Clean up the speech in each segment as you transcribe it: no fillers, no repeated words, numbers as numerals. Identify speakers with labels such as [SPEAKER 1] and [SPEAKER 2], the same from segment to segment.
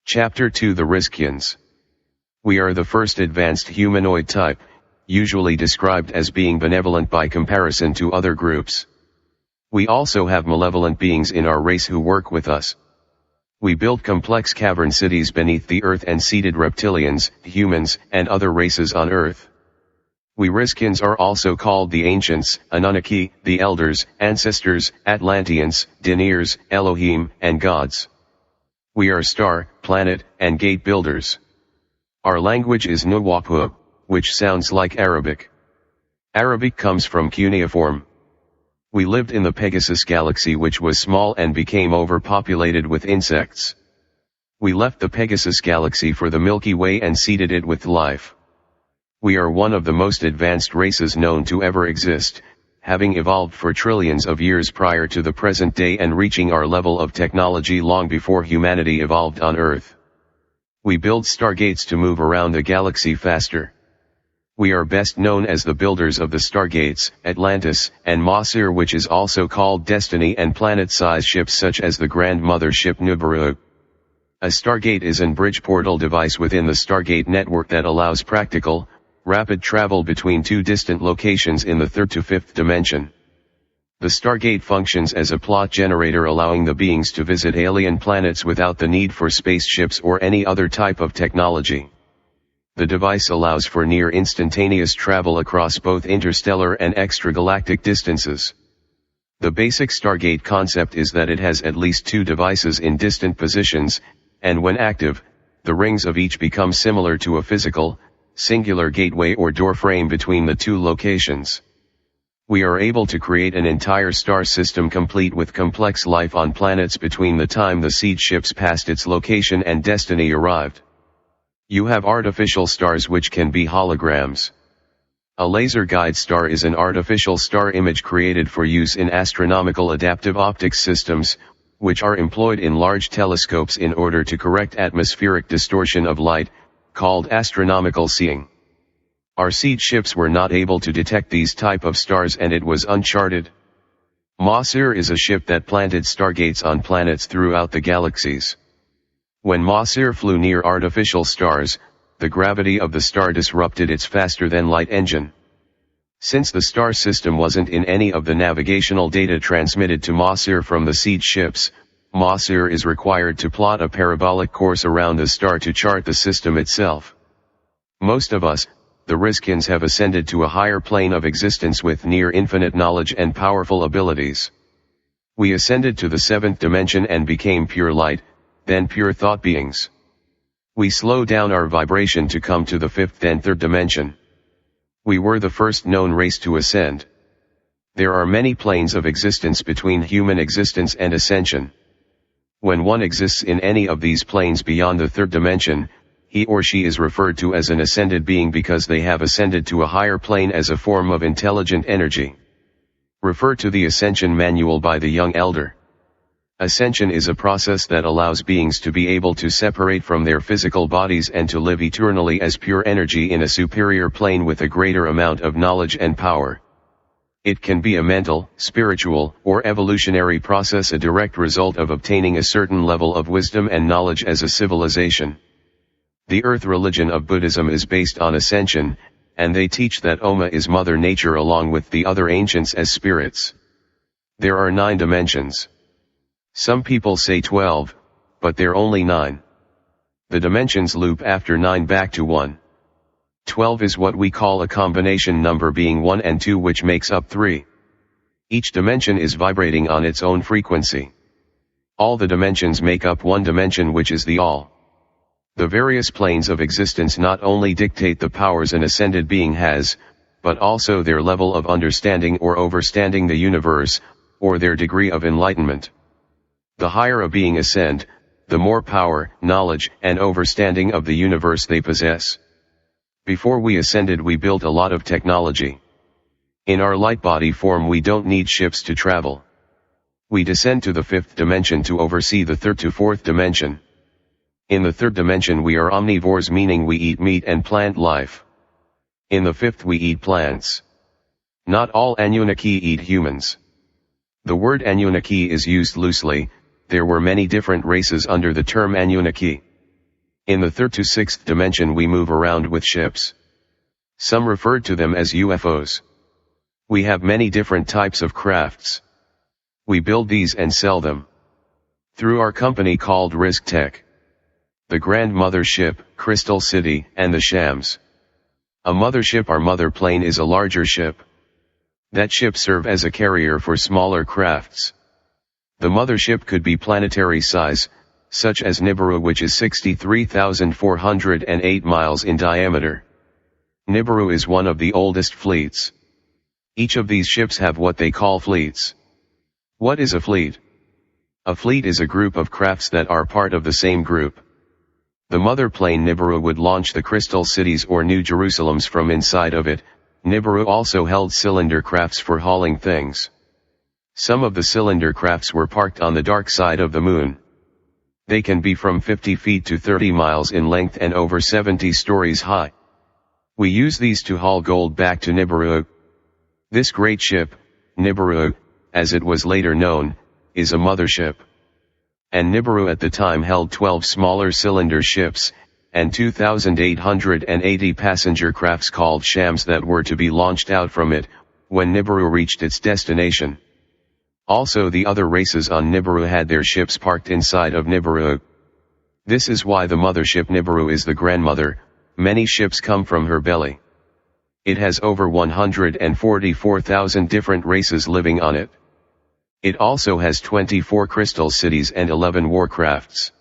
[SPEAKER 1] Chapter 2 The Rizqians. We are the first advanced humanoid type, usually described as being benevolent by comparison to other groups. We also have malevolent beings in our race who work with us. We built complex cavern cities beneath the earth and seeded reptilians, humans, and other races on earth. We Rizqians are also called the Ancients, Anunnaki, the Elders, Ancestors, Atlanteans, Deniers, Elohim, and Gods. We are star, planet, and gate builders. Our language is NWPU, which sounds like Arabic. Arabic comes from cuneiform. We lived in the Pegasus galaxy, which was small and became overpopulated with insects. We left the Pegasus galaxy for the Milky Way and seeded it with life. We are one of the most advanced races known to ever exist, having evolved for trillions of years prior to the present day and reaching our level of technology long before humanity evolved on Earth. We build stargates to move around the galaxy faster. We are best known as the builders of the stargates, Atlantis, and Masir, which is also called Destiny, and planet-sized ships such as the Grand Mother ship NWPU. A stargate is an bridge portal device within the Stargate network that allows practical, rapid travel between two distant locations in the third to fifth dimension. The Stargate functions as a plot generator, allowing the beings to visit alien planets without the need for spaceships or any other type of technology. The device allows for near instantaneous travel across both interstellar and extragalactic distances. The basic Stargate concept is that it has at least two devices in distant positions, and when active, the rings of each become similar to a physical, singular gateway or doorframe between the two locations. We are able to create an entire star system complete with complex life on planets between the time the seed ships passed its location and Destiny arrived. You have artificial stars, which can be holograms. A laser guide star is an artificial star image created for use in astronomical adaptive optics systems, which are employed in large telescopes in order to correct atmospheric distortion of light, called astronomical seeing. Our seed ships were not able to detect these type of stars, and it was uncharted. Masir is a ship that planted stargates on planets throughout the galaxies. When Masir flew near artificial stars, the gravity of the star disrupted its faster-than-light engine. Since the star system wasn't in any of the navigational data transmitted to Masir from the seed ships, Masir is required to plot a parabolic course around the star to chart the system itself. Most of us, the Rizqians, have ascended to a higher plane of existence with near infinite knowledge and powerful abilities. We ascended to the seventh dimension and became pure light, then pure thought beings. We slow down our vibration to come to the fifth and third dimension. We were the first known race to ascend. There are many planes of existence between human existence and ascension. When one exists in any of these planes beyond the third dimension, he or she is referred to as an ascended being because they have ascended to a higher plane as a form of intelligent energy. Refer to the Ascension Manual by the Young Elder. Ascension is a process that allows beings to be able to separate from their physical bodies and to live eternally as pure energy in a superior plane with a greater amount of knowledge and power. It can be a mental, spiritual, or evolutionary process, a direct result of obtaining a certain level of wisdom and knowledge as a civilization. The Earth religion of Buddhism is based on ascension, and they teach that Oma is Mother Nature along with the other ancients as spirits. There are 9 dimensions. Some people say 12, but they're only 9. The dimensions loop after 9 back to 1. 12 is what we call a combination number, being 1 and 2, which makes up 3. Each dimension is vibrating on its own frequency. All the dimensions make up one dimension, which is the All. The various planes of existence not only dictate the powers an ascended being has, but also their level of understanding or overstanding the universe, or their degree of enlightenment. The higher a being ascend, the more power, knowledge, and overstanding of the universe they possess. Before we ascended, we built a lot of technology. In our light body form, we don't need ships to travel. We descend to the fifth dimension to oversee the third to fourth dimension. In the third dimension we are omnivores, meaning we eat meat and plant life. In the fifth we eat plants. Not all Anunnaki eat humans. The word Anunnaki is used loosely. There were many different races under the term Anunnaki. In the third to sixth dimension we move around with ships. Some referred to them as UFOs. We have many different types of crafts. We build these and sell them through our company called Rizq. The Grand Mother Ship, Crystal City, and the Shams. A mothership or mother plane is a larger ship. That ship serve as a carrier for smaller crafts. The mothership could be planetary size, such as Nibiru, which is 63,408 miles in diameter. Nibiru is one of the oldest fleets. Each of these ships have what they call fleets. What is a fleet? A fleet is a group of crafts that are part of the same group. The mother plane Nibiru would launch the crystal cities or New Jerusalems from inside of it. Nibiru also held cylinder crafts for hauling things. Some of the cylinder crafts were parked on the dark side of the moon. They can be from 50 feet to 30 miles in length and over 70 stories high. We use these to haul gold back to Nibiru. This great ship, Nibiru, as it was later known, is a mothership. And Nibiru at the time held 12 smaller cylinder ships, and 2,880 passenger crafts called Shams that were to be launched out from it, when Nibiru reached its destination. Also the other races on Nibiru had their ships parked inside of Nibiru. This is why the mothership Nibiru is the grandmother. Many ships come from her belly. It has over 144,000 different races living on it. It also has 24 crystal cities and 11 warcrafts.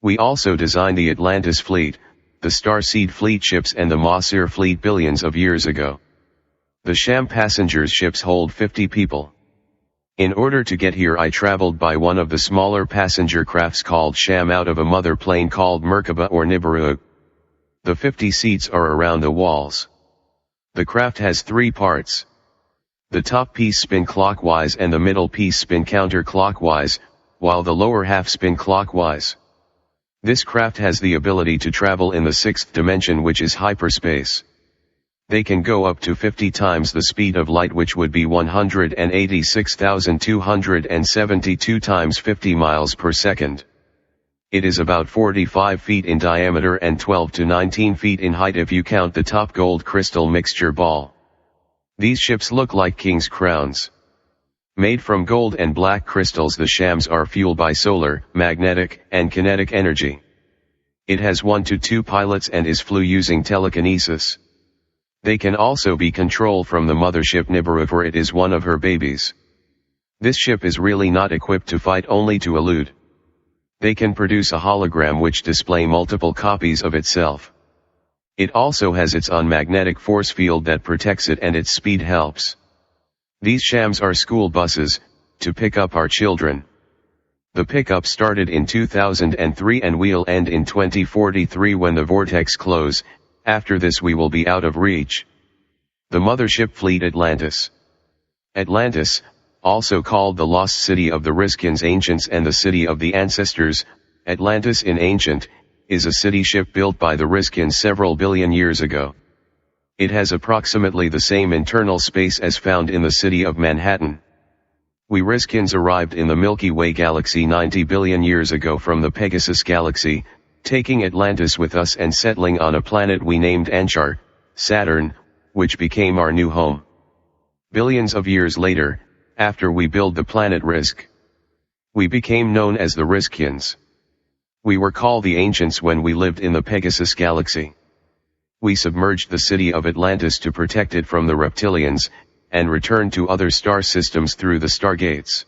[SPEAKER 1] We also designed the Atlantis fleet, the Starseed fleet ships and the Mossir fleet billions of years ago. The Sham passengers ships hold 50 people. In order to get here I traveled by one of the smaller passenger crafts called Sham out of a mother plane called Merkaba or Nibiru. The 50 seats are around the walls. The craft has 3 parts. The top piece spin clockwise and the middle piece spin counterclockwise, while the lower half spin clockwise. This craft has the ability to travel in the 6th dimension, which is hyperspace. They can go up to 50 times the speed of light, which would be 186,272 times 50 miles per second. It is about 45 feet in diameter and 12 to 19 feet in height if you count the top gold crystal mixture ball. These ships look like king's crowns. Made from gold and black crystals, the Shams are fueled by solar, magnetic, and kinetic energy. It has 1 to 2 pilots and is flew using telekinesis. They can also be controlled from the mothership Nibiru, for it is one of her babies. This ship is really not equipped to fight, only to elude. They can produce a hologram which display multiple copies of itself. It also has its own magnetic force field that protects it, and its speed helps. These Shams are school buses, to pick up our children. The pickup started in 2003 and will end in 2043 when the vortex close. After this we will be out of reach. The mothership fleet Atlantis. Atlantis, also called the lost city of the Rizqians ancients and the city of the ancestors, Atlantis in ancient, is a city ship built by the Rizqians several billion years ago. It has approximately the same internal space as found in the city of Manhattan. We Rizqians arrived in the Milky Way galaxy 90 billion years ago from the Pegasus galaxy, taking Atlantis with us and settling on a planet we named Anchar, Saturn, which became our new home. Billions of years later, after we built the planet Rizq, we became known as the Rizqians. We were called the Ancients when we lived in the Pegasus galaxy. We submerged the city of Atlantis to protect it from the reptilians, and returned to other star systems through the stargates.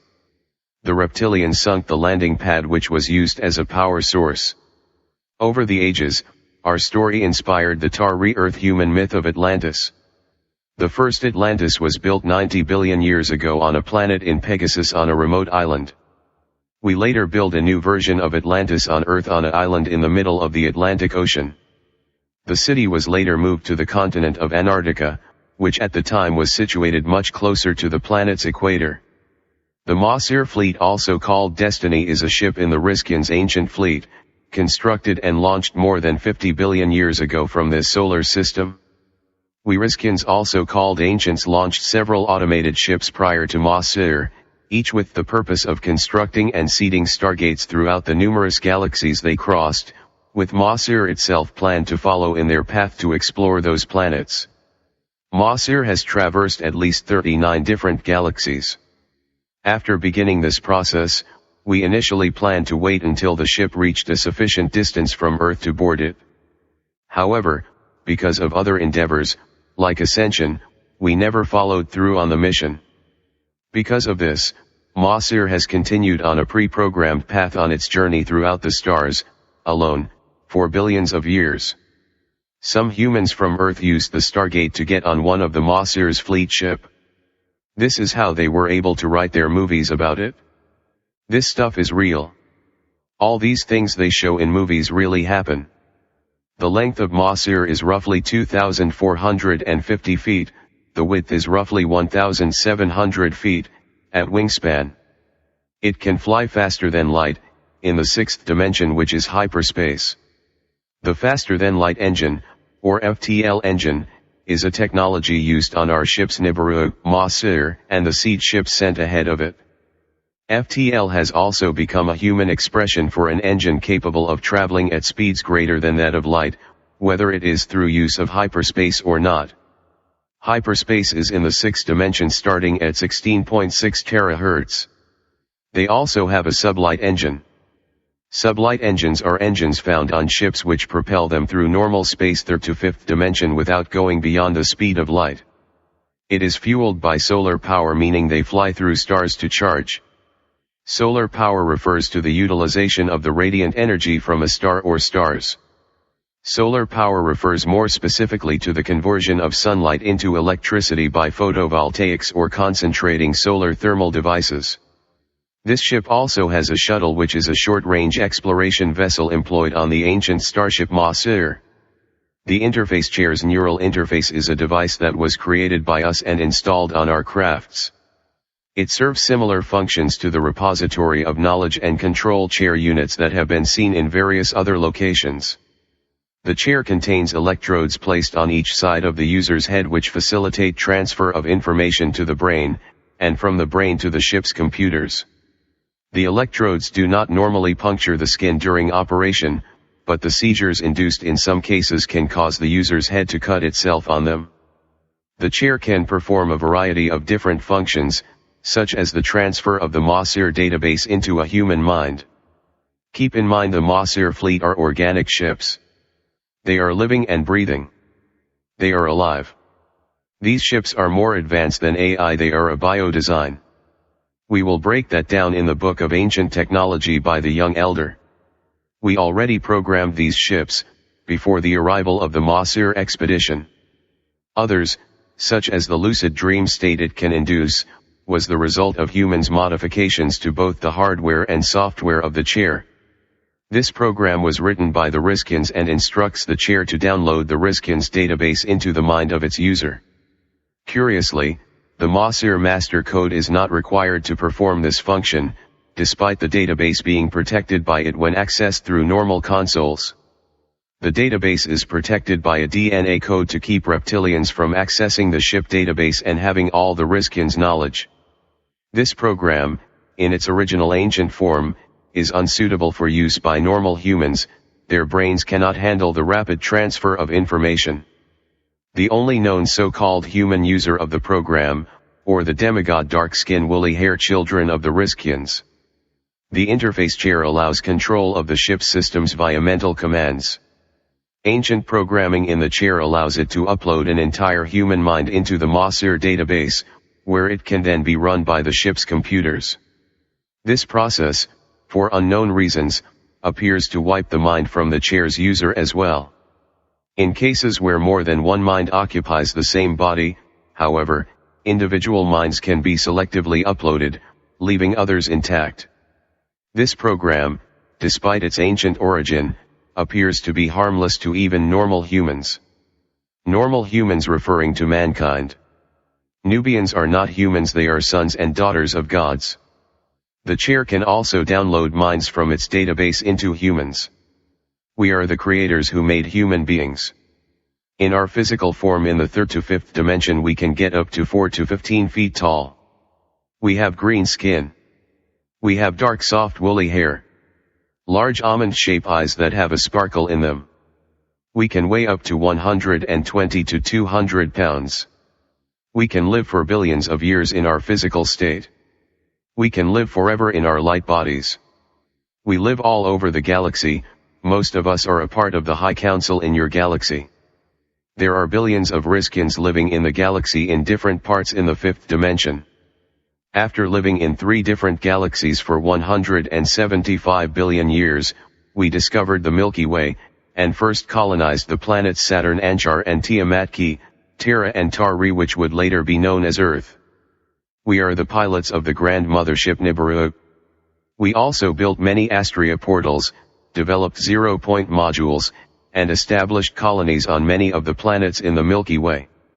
[SPEAKER 1] The reptilians sunk the landing pad, which was used as a power source. Over the ages, our story inspired the Tar-Re-Earth human myth of Atlantis. The first Atlantis was built 90 billion years ago on a planet in Pegasus on a remote island. We later built a new version of Atlantis on Earth on an island in the middle of the Atlantic Ocean. The city was later moved to the continent of Antarctica, which at the time was situated much closer to the planet's equator. The Mossir fleet, also called Destiny, is a ship in the Rizqians' ancient fleet, constructed and launched more than 50 billion years ago from this solar system. We Rizqians, also called Ancients, launched several automated ships prior to Mossir, each with the purpose of constructing and seeding stargates throughout the numerous galaxies they crossed, with Masir itself planned to follow in their path to explore those planets. Masir has traversed at least 39 different galaxies. After beginning this process, we initially planned to wait until the ship reached a sufficient distance from Earth to board it. However, because of other endeavors, like ascension, we never followed through on the mission. Because of this, Masir has continued on a pre-programmed path on its journey throughout the stars, alone, for billions of years. Some humans from Earth used the Stargate to get on one of the Masir's fleet ship. This is how they were able to write their movies about it. This stuff is real. All these things they show in movies really happen. The length of Masir is roughly 2,450 feet, the width is roughly 1,700 feet, at wingspan. It can fly faster than light, in the sixth dimension, which is hyperspace. The faster-than-light engine, or FTL engine, is a technology used on our ship's Nibiru, Masir, and the seed ships sent ahead of it. FTL has also become a human expression for an engine capable of traveling at speeds greater than that of light, whether it is through use of hyperspace or not. Hyperspace is in the sixth dimension starting at 16.6 terahertz. They also have a sublight engine. Sublight engines are engines found on ships which propel them through normal space third to fifth dimension without going beyond the speed of light. It is fueled by solar power, meaning they fly through stars to charge. Solar power refers to the utilization of the radiant energy from a star or stars. Solar power refers more specifically to the conversion of sunlight into electricity by photovoltaics or concentrating solar thermal devices. This ship also has a shuttle, which is a short-range exploration vessel employed on the ancient starship Masir. The interface chair's neural interface is a device that was created by us and installed on our crafts. It serves similar functions to the repository of knowledge and control chair units that have been seen in various other locations. The chair contains electrodes placed on each side of the user's head which facilitate transfer of information to the brain, and from the brain to the ship's computers. The electrodes do not normally puncture the skin during operation, but the seizures induced in some cases can cause the user's head to cut itself on them. The chair can perform a variety of different functions, such as the transfer of the Masir database into a human mind. Keep in mind the Masir fleet are organic ships. They are living and breathing. They are alive. These ships are more advanced than AI, they are a bio-design. We will break that down in the Book of Ancient Technology by the Young Elder. We already programmed these ships, before the arrival of the Masir expedition. Others, such as the lucid dream state it can induce, was the result of humans' modifications to both the hardware and software of the chair. This program was written by the Rizqians and instructs the chair to download the Rizqians database into the mind of its user. Curiously, the Masir master code is not required to perform this function, despite the database being protected by it when accessed through normal consoles. The database is protected by a DNA code to keep reptilians from accessing the ship database and having all the Rizqians' knowledge. This program, in its original ancient form, is unsuitable for use by normal humans. Their brains cannot handle the rapid transfer of information. The only known so-called human user of the program, or the demigod dark-skin woolly hair children of the Rizqians. The interface chair allows control of the ship's systems via mental commands. Ancient programming in the chair allows it to upload an entire human mind into the Masir database, where it can then be run by the ship's computers. This process, for unknown reasons, appears to wipe the mind from the chair's user as well. In cases where more than one mind occupies the same body, however, individual minds can be selectively uploaded, leaving others intact. This program, despite its ancient origin, appears to be harmless to even normal humans. Normal humans referring to mankind. Nubians are not humans, they are sons and daughters of gods. The chair can also download minds from its database into humans. We are the creators who made human beings. In our physical form in the third to fifth dimension we can get up to 4 to 15 feet tall. We have green skin. We have dark soft woolly hair. Large almond-shaped eyes that have a sparkle in them. We can weigh up to 120 to 200 pounds. We can live for billions of years in our physical state. We can live forever in our light bodies. We live all over the galaxy. Most of us are a part of the High Council in your galaxy. There are billions of Rizqians living in the galaxy in different parts in the fifth dimension. After living in 3 different galaxies for 175 billion years, we discovered the Milky Way, and first colonized the planets Saturn, Anchar and Tiamat, Terra and Tari, which would later be known as Earth. We are the pilots of the grand mothership Nibiru. We also built many Astria portals, developed zero-point modules, and established colonies on many of the planets in the Milky Way.